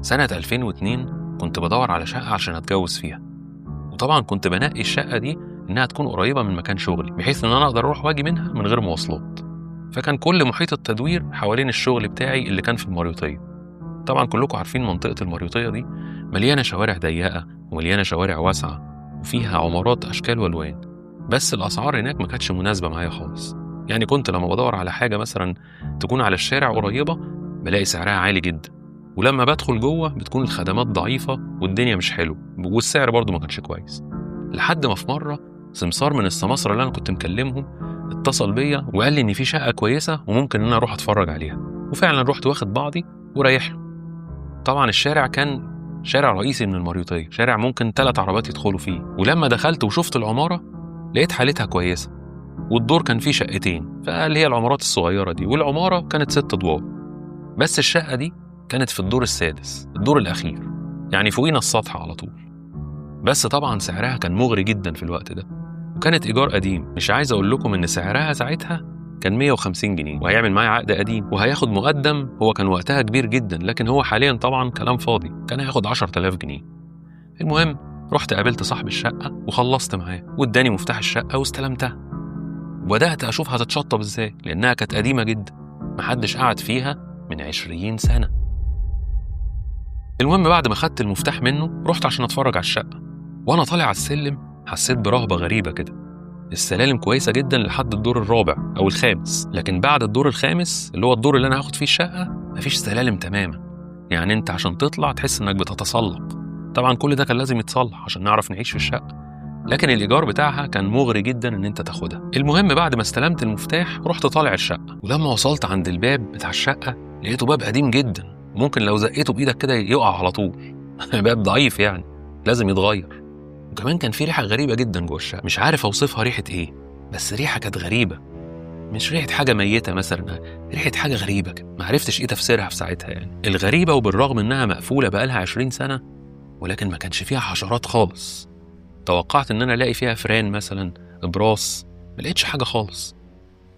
سنة 2002 كنت بدور على شقة عشان أتجوز فيها، وطبعا كنت بنقي الشقة دي إنها تكون قريبة من مكان شغلي بحيث إن أنا أقدر أروح وأجي منها من غير مواصلات. فكان كل محيط التدوير حوالين الشغل بتاعي اللي كان في الماريوطية. طبعا كلكم عارفين منطقة الماريوطية دي مليانة شوارع ضيقة ومليانة شوارع واسعة وفيها عمارات أشكال والوان، بس الأسعار هناك ما كانتش مناسبة معايا خالص. يعني كنت لما بدور على حاجة مثلا تكون على الشارع قريبة بلاقي سعرها عالي جدا، ولما بدخل جوه بتكون الخدمات ضعيفة والدنيا مش حلو والسعر برضو ما كانش كويس. لحد ما في مرة سمسار من السماسرة اللي أنا كنت مكلمهم اتصل بيا وقال لي إن في شقة كويسة وممكن إن أنا أروح أتفرج عليها، وفعلا رحت واخد بعضي ورايح له. طبعا الشارع كان شارع رئيسي من الماريوطية، شارع ممكن 3 عربات يدخلوا فيه. ولما دخلت وشفت العمارة لقيت حالتها كويسة، والدور كان فيه شقتين، فقال هي العمارات الصغيرة دي، والعمارة كانت 6 أدوار. بس الشقة دي كانت في الدور السادس، الدور الأخير، يعني فوقينا السطح على طول. بس طبعا سعرها كان مغري جدا في الوقت ده، وكانت إيجار قديم. مش عايز أقول لكم إن سعرها ساعتها كان 150 جنيه، وهيعمل معايا عقد قديم وهياخد مقدم. هو كان وقتها كبير جدا، لكن هو حاليا طبعا كلام فاضي، كان هياخد 10,000 جنيه. المهم رحت قابلت صاحب الشقة وخلصت معاه واداني مفتاح الشقة واستلمتها، وبدأت أشوف هتتشطب إزاي لأنها كانت قديمة جدا، محدش قعد فيها من 20 سنة. المهم بعد ما خدت المفتاح منه رحت عشان أتفرج على الشقة، وأنا طالع على السلم حسيت برهبة غريبة كده. السلالم كويسة جدا لحد الدور الرابع أو الخامس، لكن بعد الدور الخامس اللي هو الدور اللي أنا هاخد فيه الشقة مفيش سلالم تماما. يعني أنت عشان تطلع تحس إنك بتتسلق. طبعا كل ده كان لازم يتصلح عشان نعرف نعيش في الشقة، لكن الإيجار بتاعها كان مغري جدا إن أنت تاخدها. المهم بعد ما استلمت المفتاح رحت طالع الشقة، ولما وصلت عند الباب بتاع الشقة لقيته باب قديم جدا، ممكن لو زقيته بإيدك كده يقع على طول. باب ضعيف يعني لازم يتغير. وكمان كان في ريحة غريبة جدا جوه الشقة، مش عارف أوصفها ريحة إيه، بس ريحة كانت غريبة، مش ريحة حاجة ميتة مثلا، ريحة حاجة غريبة كده ما عرفتش إيه تفسيرها في ساعتها. يعني الغريبة وبالرغم إنها مقفولة بقالها 20 سنة ولكن ما كانش فيها حشرات خالص. توقعت إن أنا ألاقي فيها فران مثلا، إبراس، ما لقيتش حاجة خالص.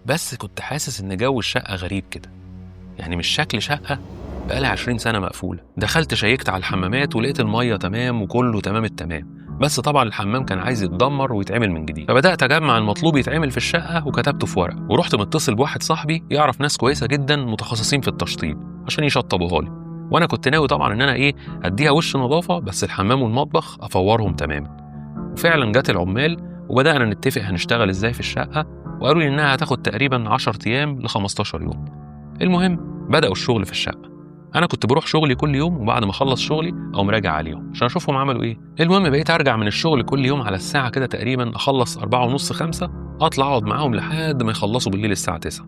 بس كنت حاسس إن جو الشقة غريب كده، يعني مش شكل شقة بقالها 20 سنة مقفولة. دخلت شيكت على الحمامات ولقيت المية تمام وكله تمام التمام، بس طبعا الحمام كان عايز يتدمر ويتعمل من جديد. فبدأت أجمع المطلوب يتعمل في الشقة وكتبته في ورق، ورحت متصل بواحد صاحبي يعرف ناس كويسة جدا متخصصين في التشطيب عشان يشطبوها لي. وأنا كنت ناوي طبعا إن أنا أديها وش نظافة، بس الحمام والمطبخ أفورهم تماما. وفعلا جت العمال وبدأنا نتفق هنشتغل إزاي في الشقة، وقالوا لي إنها هتاخد تقريبا 10 أيام ل 15 يوم. المهم بدأوا الشغل في الشقة. أنا كنت بروح شغلي كل يوم، وبعد ما أخلص شغلي أقوم راجع عليهم عشان أشوفهم عملوا إيه. المهم بقيت أرجع من الشغل كل يوم على الساعة كده تقريبا، أخلص 4:30 5، أطلع أقعد معاهم لحد ما يخلصوا بالليل الساعة 9،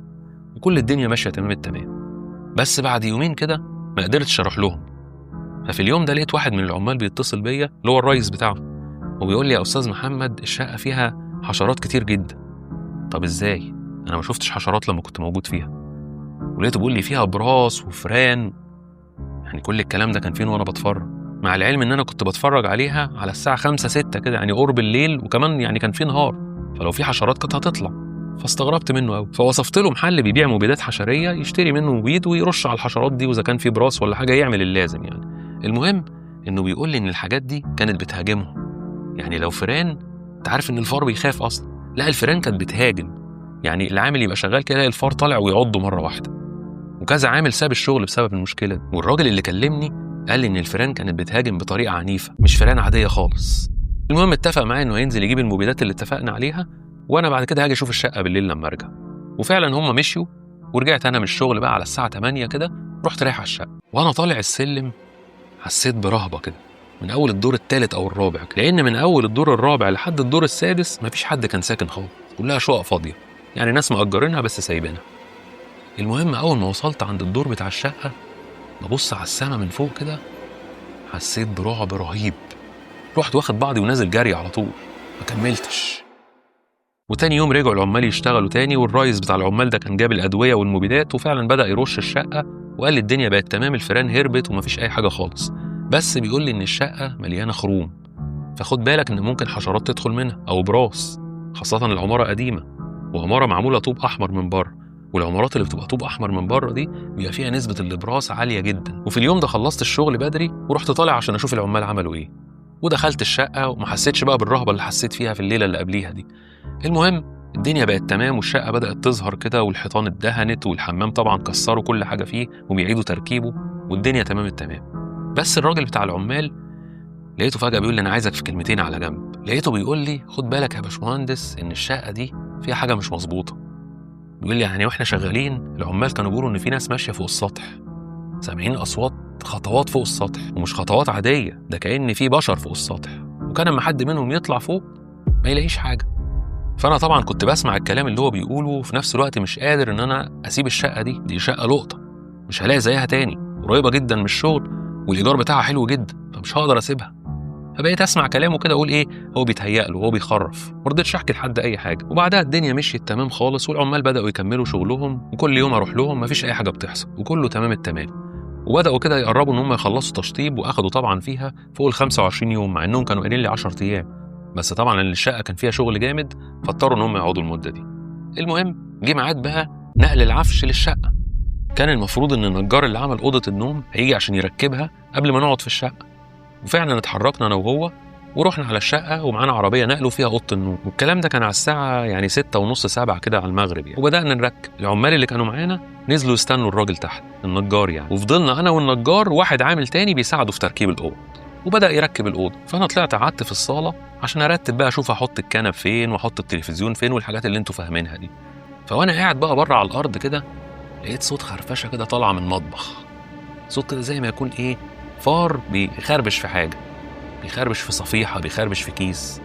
وكل الدنيا ماشية تمام التمام. بس بعد يومين كده ما قدرتش أروح لهم. ففي اليوم ده لقيت واحد من العمال بيتصل بيا اللي هو الرئيس بتاعهم، وبيقول لي يا أستاذ محمد الشقة فيها حشرات كتير جدا. طب إزاي؟ أنا ما شفتش حشرات لما كنت موجود فيها. ولقيته بيقول لي فيها براس وفران. يعني كل الكلام ده كان فين وانا بتفرج، مع العلم ان انا كنت بتفرج عليها على الساعة 5-6 كده، يعني قرب الليل، وكمان يعني كان في نهار، فلو في حشرات كانت هتطلع. فاستغربت منه قوي، فوصفت له محل بيبيع مبيدات حشرية يشتري منه مبيد ويرش على الحشرات دي، واذا كان في براس ولا حاجة يعمل اللازم يعني. المهم انه بيقول لي ان الحاجات دي كانت بتهاجمهم. يعني لو فران، انت عارف ان الفار بيخاف اصلا، لا الفيران كانت بتهاجم. يعني العامل يبقى شغال كده الفار طالع ويعضه مرة واحدة، وكذا عامل ساب الشغل بسبب المشكلة دي. والراجل اللي كلمني قال لي إن الفيران كانت بتهاجم بطريقة عنيفة، مش فيران عادية خالص. المهم اتفق معايا إنه هينزل يجيب المبيدات اللي اتفقنا عليها، وأنا بعد كده هاجي أشوف الشقة بالليل لما أرجع. وفعلا هم مشيوا، ورجعت أنا من الشغل بقى على الساعة 8 كده، رحت رايح على الشقة. وأنا طالع السلم حسيت برهبة كده من أول الدور الثالث أو الرابع، لأن من أول الدور الرابع لحد الدور السادس مفيش حد كان ساكن خالص، كلها شقق فاضية، يعني ناس مأجرينها بس سايبينها. المهم أول ما وصلت عند الدور بتاع الشقة ببص على السما من فوق كده، حسيت برعب رهيب. رحت واخد بعضي ونازل جري على طول، ما كملتش. وتاني يوم رجعوا العمال يشتغلوا تاني، والرئيس بتاع العمال ده كان جاب الأدوية والمبيدات وفعلا بدأ يرش الشقة، وقال لي الدنيا بقت تمام، الفيران هربت ومفيش أي حاجة خالص، بس بيقول لي إن الشقة مليانة خروم، فخد بالك إن ممكن حشرات تدخل منها أو براس، خاصة العمارة قديمة وعمارة معمولة طوب أحمر من بره، والعمارات اللي بتبقى طوب احمر من بره دي بيبقى فيها نسبه الابراس عاليه جدا. وفي اليوم ده خلصت الشغل بدري ورحت طالع عشان اشوف العمال عملوا ايه، ودخلت الشقه وما حسيتش بقى بالرهبه اللي حسيت فيها في الليله اللي قبليها دي. المهم الدنيا بقت تمام والشقه بدات تظهر كده، والحيطان اتدهنت، والحمام طبعا كسروا كل حاجه فيه وبيعيدوا تركيبه، والدنيا تمام التمام. بس الراجل بتاع العمال لقيته فجاه بيقول لي انا عايزك في كلمتين على جنب. لقيته بيقول لي خد بالك يا باشمهندس ان الشقه دي فيها حاجه مش مظبوطه. بيقول لي يعني واحنا شغالين العمال كانوا بيقولوا ان في ناس ماشيه فوق السطح، سامعين اصوات خطوات فوق السطح، ومش خطوات عاديه، ده كأن في بشر فوق السطح، وكان لما حد منهم يطلع فوق ما يلاقيش حاجه. فانا طبعا كنت بسمع الكلام اللي هو بيقوله، وفي نفس الوقت مش قادر ان انا اسيب الشقه دي شقه لقطه مش هلاقي زيها تاني، قريبه جدا من الشغل والايجار بتاعها حلو جدا، فمش هقدر اسيبها. فبقيت اسمع كلامه كده اقول ايه هو بيتهيأ له، هو بيخرف. ما رضيتش احكي لحد اي حاجه. وبعدها الدنيا مشيت تمام خالص، والعمال بداوا يكملوا شغلهم، وكل يوم اروح لهم مفيش اي حاجه بتحصل وكله تمام التمام. وبداوا كده يقربوا ان هم يخلصوا تشطيب، واخدوا طبعا فيها فوق ال 25 يوم، مع انهم كانوا قايلين لي 10 ايام، بس طبعا ان الشقه كان فيها شغل جامد فاضطروا ان هم يقعدوا المده دي. المهم جه ميعاد بقى نقل العفش للشقه. كان المفروض ان النجار اللي عمل اوضه النوم هيجي عشان يركبها قبل ما نقعد في الشقه، وفعلا اتحركنا انا وهو ورحنا على الشقه، ومعانا عربيه نقل وفيها اوضه النوم، والكلام ده كان على الساعه يعني 6:30 7 كده على المغرب يعني. وبدانا نركب. العمال اللي كانوا معانا نزلوا يستنوا الراجل تحت النجار يعني، وفضلنا انا والنجار واحد عامل تاني بيساعده في تركيب الاوضه، وبدا يركب الاوضه. فانا طلعت قعدت في الصاله عشان ارتب بقى، اشوف احط الكنب فين واحط التلفزيون فين والحاجات اللي انتوا فاهمينها دي. فوانا قاعد بقى بره على الارض كده لقيت صوت خرفشه كده طالعه من المطبخ، صوت كده زي ما يكون ايه فار بيخربش في حاجه، بيخربش في صفيحه، بيخربش في كيس.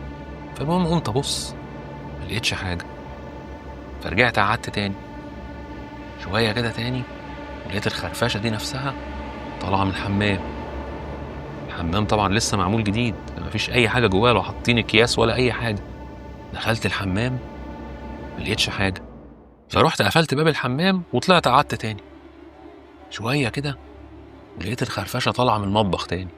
فالمهم قمت ابص ما لقيتش حاجه، فرجعت قعدت تاني شويه كده تاني، ولقيت الخرفشه دي نفسها طالعه من الحمام. الحمام طبعا لسه معمول جديد، مفيش اي حاجه جواه، ولا حاطين اكياس ولا اي حاجه. دخلت الحمام ما لقيتش حاجه، فرحت قفلت باب الحمام وطلعت قعدت تاني شويه كده، ولقيت الخرفشه طالعه من المطبخ تاني.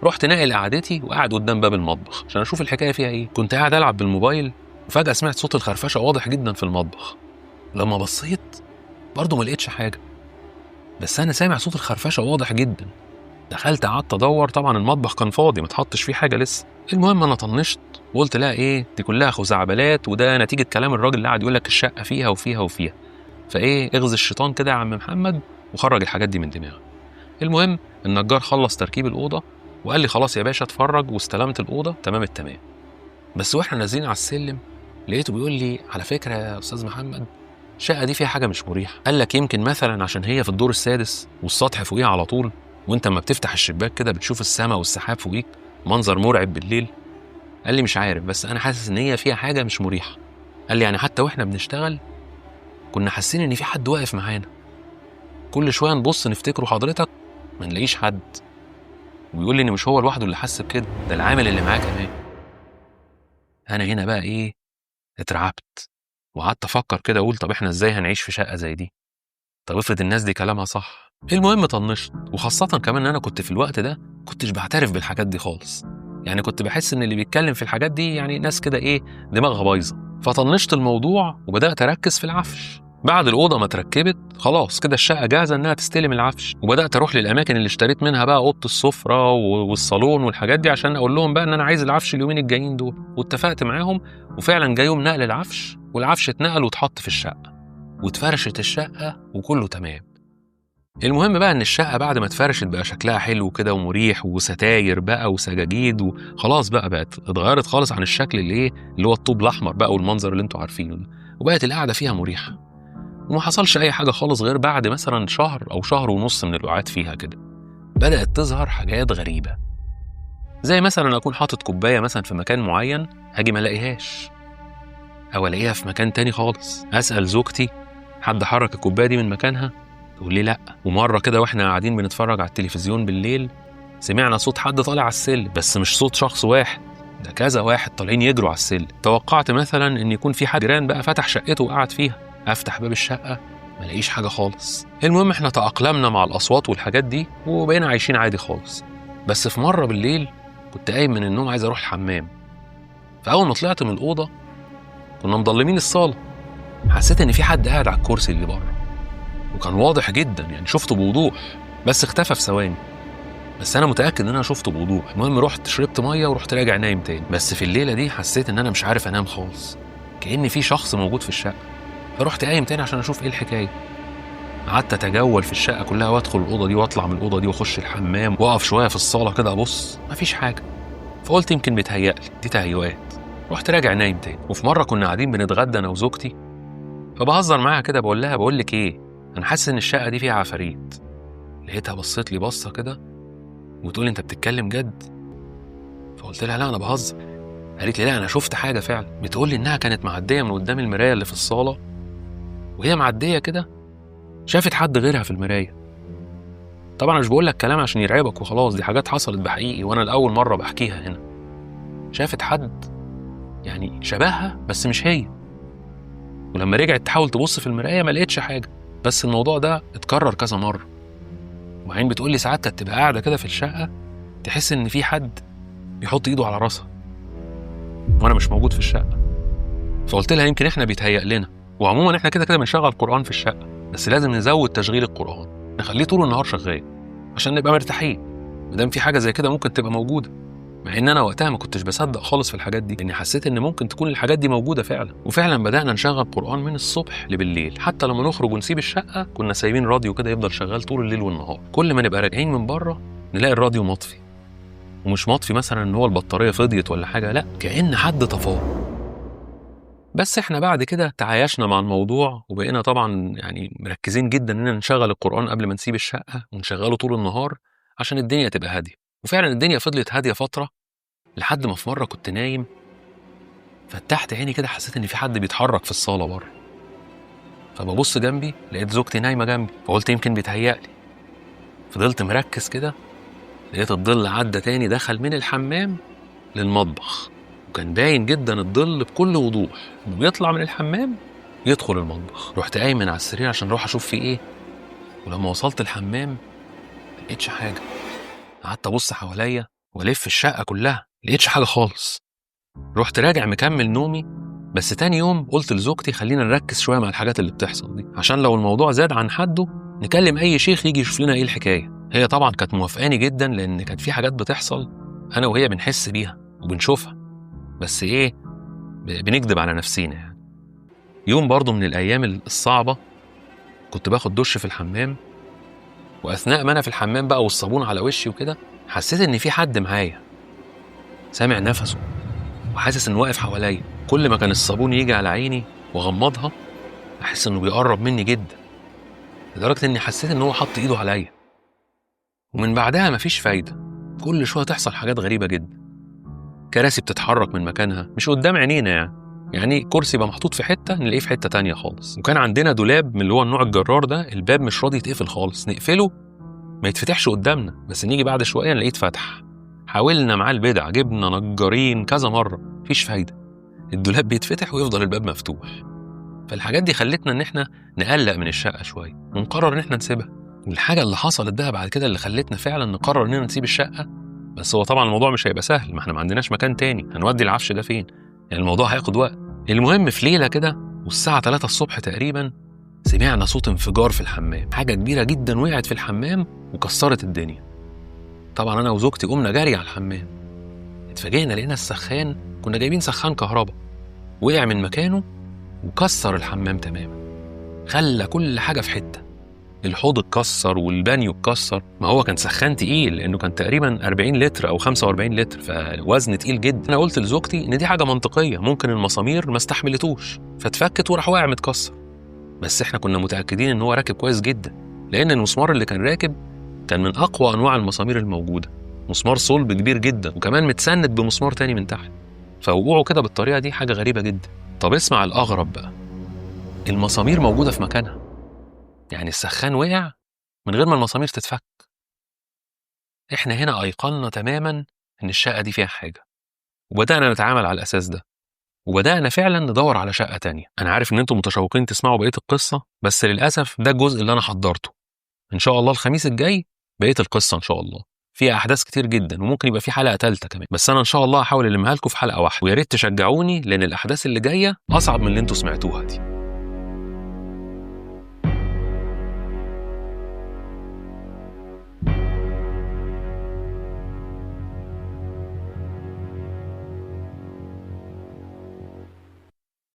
رحت ناقل قعدتي وقاعد قدام باب المطبخ عشان اشوف الحكايه فيها ايه. كنت قاعد العب بالموبايل وفجاه سمعت صوت الخرفشه واضح جدا في المطبخ. لما بصيت برضه ما لقيتش حاجه، بس انا سامع صوت الخرفشه واضح جدا. دخلت قعدت ادور، طبعا المطبخ كان فاضي ما اتحطش فيه حاجه لسه. المهم انا طنشت وقلت لا ايه دي كلها خزعبلات، وده نتيجه كلام الراجل اللي قاعد يقول لك الشقه فيها وفيها وفيها، فايه اغزي الشيطان كده يا عم محمد وخرج الحاجات دي من دماغك. المهم النجار خلص تركيب الاوضه وقال لي خلاص يا باشا اتفرج، واستلمت الاوضه تمام التمام. بس واحنا نازلين على السلم لقيته بيقول لي على فكره يا استاذ محمد الشقه دي فيها حاجه مش مريحه. قال لك يمكن مثلا عشان هي في الدور السادس والسطح فوقيه على طول، وانت اما بتفتح الشباك كده بتشوف السماء والسحاب فوقيك، منظر مرعب بالليل. قال لي مش عارف بس انا حاسس ان هي فيها حاجه مش مريحه. قال لي يعني حتى واحنا بنشتغل كنا حاسين ان في حد واقف معانا، كل شويه نبص نفتكره حضرتك ما نلاقيش حد. ويقول لي ان مش هو لوحده اللي حس بكده، ده العامل اللي معاه كمان. انا هنا بقى ايه اترعبت وقعدت افكر كده اقول طب احنا ازاي هنعيش في شقه زي دي؟ طب افرض الناس دي كلامها صح. المهم طنشت، وخاصه كمان ان انا كنت في الوقت ده كنتش بعترف بالحاجات دي خالص، يعني كنت بحس ان اللي بيتكلم في الحاجات دي يعني ناس كده ايه دماغها بايظه. فطنشت الموضوع وبدات اركز في العفش. بعد الاوضه ما اتركبت خلاص كده الشقه جاهزه انها تستلم العفش، وبدات اروح للاماكن اللي اشتريت منها بقى اوضه السفره والصالون والحاجات دي عشان اقول لهم بقى ان انا عايز العفش اليومين الجايين دول، واتفقت معاهم. وفعلا جاي يوم نقل العفش، والعفش اتنقل واتحط في الشقه واتفرشت الشقه وكله تمام. المهم بقى ان الشقه بعد ما اتفرشت بقى شكلها حلو كده ومريح، وستاير بقى وسجاجيد، وخلاص بقت اتغيرت خالص عن الشكل اللي هو الطوب الاحمر بقى والمنظر اللي انتوا عارفينه ده. وبقت القعده فيها مريحه، وما حصلش اي حاجه خالص غير بعد مثلا شهر او شهر ونص من القعاد فيها كده بدات تظهر حاجات غريبه، زي مثلا اكون حاطط كوبايه مثلا في مكان معين هاجي ما الاقيهاش، او الاقيها في مكان تاني خالص. اسال زوجتي حد حرك الكوبايه دي من مكانها؟ تقول لي لا. ومره كده واحنا قاعدين بنتفرج على التلفزيون بالليل سمعنا صوت حد طالع على السلم، بس مش صوت شخص واحد، ده كذا واحد طالعين يجروا على السلم. توقعت مثلا ان يكون في حد جيران بقى فتح شقته وقعد فيها، افتح باب الشقه ما لاقيش حاجه خالص. المهم احنا تاقلمنا مع الاصوات والحاجات دي وبقينا عايشين عادي خالص. بس في مره بالليل كنت قايم من النوم عايز اروح الحمام، فاول ما طلعت من الاوضه كنا مضلمين الصاله، حسيت ان في حد قاعد على الكرسي اللي بره، وكان واضح جدا، يعني شفته بوضوح، بس اختفى في ثواني. بس انا متاكد ان انا شفته بوضوح. المهم رحت شربت ميه ورحت راجع نايم تاني. بس في الليله دي حسيت ان انا مش عارف انام خالص، كأن في شخص موجود في الشقه. فرحت قايم تاني عشان اشوف ايه الحكايه. قعدت اتجول في الشقه كلها، وادخل الاوضه دي واطلع من الاوضه دي واخش الحمام واقف شويه في الصاله كده ابص، مفيش حاجه. فقلت يمكن بيتهيألي، دي تهيؤات. رحت راجع نايم تاني. وفي مره كنا قاعدين بنتغدى انا وزوجتي، فبهزر معاها كده بقول لها بقول لك ايه، انا حاسس ان الشقه دي فيها عفاريت. لقيتها بصيت لي بصه كده وتقول لي انت بتتكلم جد؟ فقلت لها لا انا بهزر. قالت لي لا انا شفت حاجه فعلا. بتقول لي انها كانت معديه من قدام المرايه اللي في الصاله، وهي معديه كده شافت حد غيرها في المرايه. طبعا مش بقول لك كلام عشان يرعبك وخلاص، دي حاجات حصلت بحقيقي وانا لاول مره بحكيها هنا. شافت حد يعني شبهها بس مش هي. ولما رجعت تحاول تبص في المرايه ما لقيتش حاجه. بس الموضوع ده اتكرر كذا مره. وبعدين بتقول لي ساعات كانت تبقى قاعده كده في الشقه تحس ان في حد بيحط ايده على راسها وانا مش موجود في الشقه. فقلت لها يمكن احنا بيتهيأ لنا، وعموما احنا كده كده بنشغل قرآن في الشقه، بس لازم نزود تشغيل القرآن، نخليه طول النهار شغال عشان نبقى مرتاحين مادام في حاجه زي كده ممكن تبقى موجوده. مع ان انا وقتها ما كنتش بصدق خالص في الحاجات دي، لاني حسيت ان ممكن تكون الحاجات دي موجوده فعلا. وفعلا بدانا نشغل قرآن من الصبح لبالليل، حتى لما نخرج ونسيب الشقه كنا سايبين راديو كده يفضل شغال طول الليل والنهار. كل ما نبقى راجعين من بره نلاقي الراديو مطفي، ومش مطفي مثلا ان هو البطاريه فضيت ولا حاجه، لا كأن حد طفاه. بس احنا بعد كده تعايشنا مع الموضوع وبقينا طبعا يعني مركزين جدا اننا نشغل القرآن قبل ما نسيب الشقه ونشغله طول النهار عشان الدنيا تبقى هاديه. وفعلا الدنيا فضلت هاديه فتره، لحد ما في مره كنت نايم فتحت عيني كده حسيت ان في حد بيتحرك في الصاله بره. فببص جنبي لقيت زوجتي نايمه جنبي، فقلت يمكن بيتهيألي. فضلت مركز كده، لقيت الظل عدى تاني دخل من الحمام للمطبخ، وكان باين جدا الظل بكل وضوح بيطلع من الحمام يدخل المطبخ. رحت قايم من على السرير عشان اروح اشوف في ايه، ولما وصلت الحمام لقيتش حاجه. قعدت ابص حواليا والف الشقه كلها لقيتش حاجه خالص. رحت راجع مكمل نومي. بس تاني يوم قلت لزوجتي خلينا نركز شويه مع الحاجات اللي بتحصل دي، عشان لو الموضوع زاد عن حده نكلم اي شيخ يجي يشوف لنا ايه الحكايه. هي طبعا كانت موافقاني جدا، لان كانت في حاجات بتحصل انا وهي بنحس بيها وبنشوفها، بس ايه بنكذب على نفسينا يعني. يوم برضو من الايام الصعبه كنت باخد دش في الحمام، واثناء ما انا في الحمام بقى والصابون على وشي وكده حسيت ان في حد معايا، سامع نفسه وحاسس انه واقف حواليا. كل ما كان الصابون يجي على عيني واغمضها احس انه بيقرب مني جدا، لدرجه اني حسيت ان هو حط ايده عليا. ومن بعدها مفيش فايده، كل شويه تحصل حاجات غريبه جدا. كراسي بتتحرك من مكانها مش قدام عينينا، يعني كرسي يبقى محطوط في حته نلاقيه في حته تانية خالص. وكان عندنا دولاب من اللي هو النوع الجرار ده، الباب مش راضي يتقفل خالص، نقفله ما يتفتحش قدامنا، بس نيجي بعد شويه نلاقيه اتفتح. حاولنا معاه البدع، جبنا نجارين كذا مره، مفيش فايده، الدولاب بيتفتح ويفضل الباب مفتوح. فالحاجات دي خلتنا ان احنا نقلق من الشقه شويه ونقرر ان احنا نسيبها. والحاجه اللي حصلت ده بعد كده اللي خلتنا فعلا نقرر اننا نسيب الشقه. بس هو طبعا الموضوع مش هيبقى سهل، ما احنا ما عندناش مكان تاني، هنودي العفش ده فين؟ يعني الموضوع هياخد وقت. المهم في ليله كده والساعه 3 الصبح تقريبا سمعنا صوت انفجار في الحمام، حاجه كبيره جدا وقعت في الحمام وكسرت الدنيا. طبعا انا وزوجتي قمنا جري على الحمام، اتفاجئنا لقينا السخان، كنا جايبين سخان كهرباء، وقع من مكانه وكسر الحمام تماما، خلى كل حاجه في حته، الحوض اتكسر والبانيو اتكسر. ما هو كان سخان تقيل لانه كان تقريبا 40 لتر او 45 لتر، فوزن تقيل جدا. انا قلت لزوجتي ان دي حاجه منطقيه، ممكن المسامير ما استحملتوش فاتفكت وراح واقع متكسر. بس احنا كنا متاكدين ان هو راكب كويس جدا، لان المسمار اللي كان راكب كان من اقوى انواع المسامير الموجوده، مسمار صلب كبير جدا وكمان متسند بمسمار تاني من تحت. فوقوعه كده بالطريقه دي حاجه غريبه جدا. طب اسمع الاغرب بقى، المسامير موجوده في مكانها، يعني السخان وقع من غير ما المسامير تتفك. احنا هنا ايقنا تماما ان الشقه دي فيها حاجه، وبدانا نتعامل على الاساس ده، وبدانا فعلا ندور على شقه تانية. انا عارف ان انتم متشوقين تسمعوا بقيه القصه، بس للاسف ده الجزء اللي انا حضرته. ان شاء الله الخميس الجاي بقيه القصه ان شاء الله فيها احداث كتير جدا، وممكن يبقى في حلقه ثالثه كمان، بس انا ان شاء الله هحاول المها لكم في حلقه واحده. ويا ريت تشجعوني لان الاحداث اللي جايه اصعب من اللي انتم سمعتوها دي.